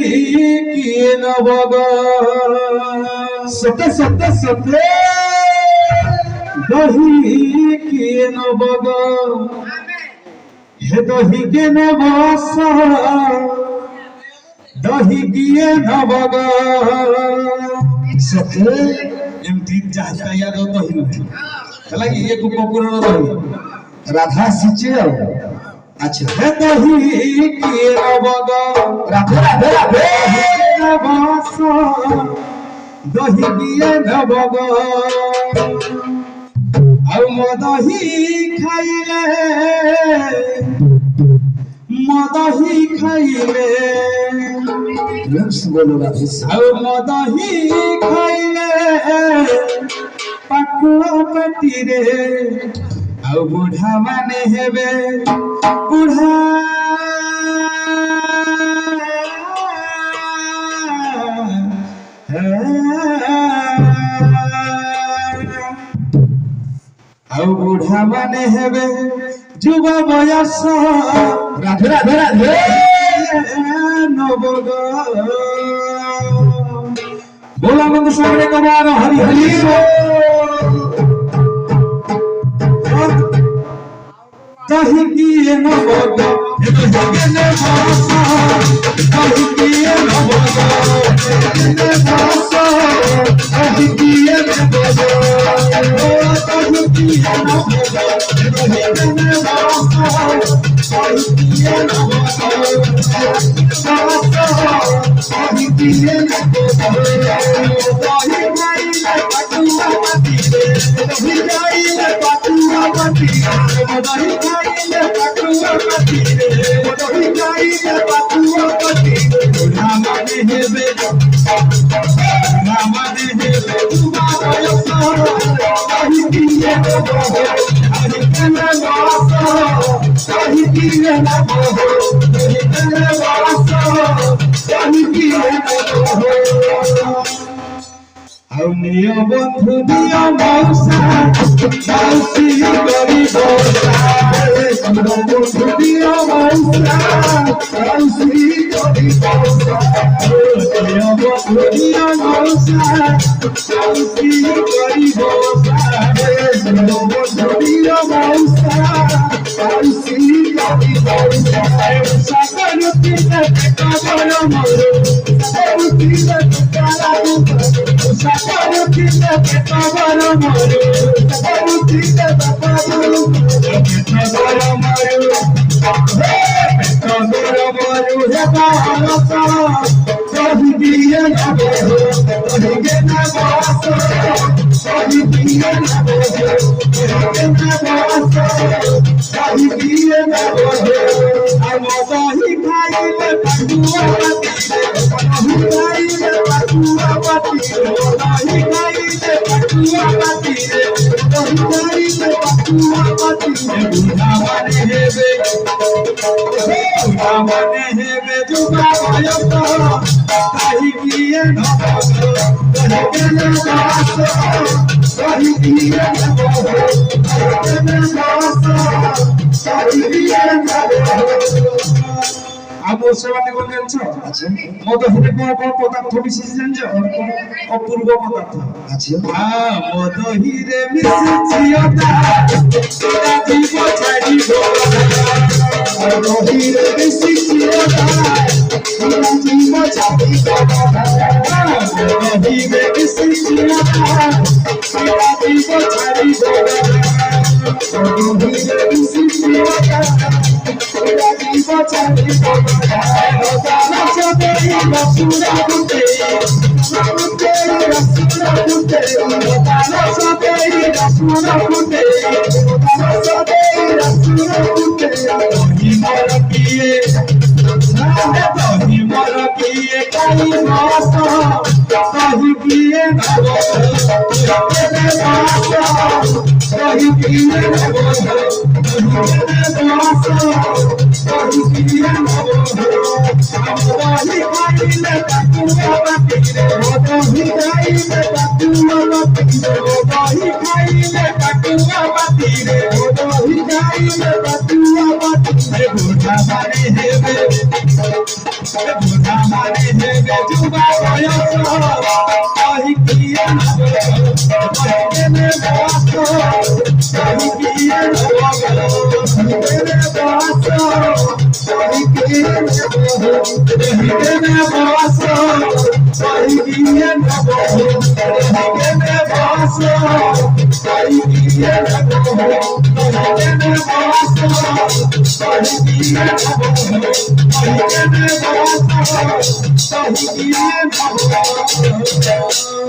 किए नवग सत्य सत्य सत्य दही किए नवग हे दही के नवस दही किए नवग सत्य एमती जहाज या दही है कि एक पकुर दही राधा सिचे अच्छा हे दही किए नवग राधे राधे राधे नवस दही किए नवग आउ मदही खाइले मदही खाइले बोलो राधे आउ मदही खाइले पाकुआ पाटिरे आउ बुढ़ा माने हेबे बुढ़ा आउ बुढ़ा माने हेबे जुवा बयस राधे राधे राधे नवग बोला मंद सामने कमार हरि हरि दही किए नवग दही किए नवग दही किए नवग दही किए नवग बंधु दिया मौसा मौसी गरीब बंधु दिया मौसा मौसी गरीब बंधु दिया मौसा मौसी गरीब बंधु दिया मौसा मौसी गरीब सागरती कबर मरो सागरती सागरती कबर मरो सागरती कबर मरो हे भारत कभी दिए नबो कभी के नवास कभी दिए नबो कभी नवास कभी दिए नबो हम दही खाइले पटुआ पाती दही खाइले पटुआ पाती दही खाइले पटुआ पाती बुढ़ा माने हेबे जुबा बयस दही किए नवग दही के नवास दही किए नवग दही के नवास दही किए नवग अब सेवाने कोन জানছো अच्छा মদহিতে কোন কোন পদার্থ মিশিছে জানছো অপূর্ব পদার্থ अच्छा হ্যাঁ মদহিরে মিশিছি ওটা সেটা জীব ছাড়িব মদহিরে মিশিছি ওটা সেটা জীব ছাড়িব মদহিরে মিশিছি ওটা সেটা জীব ছাড়িব মদহিরে মিশিছি ওটা সেটা জীব ছাড়িব बुढ़ा माने हे बेजुबा बयस कहि किए न बने बासो कहि किए न बने बासो कहि किए न बने बासो कहि किए न बने बासो कहि किए न बने बासो कहि किए न बने बासो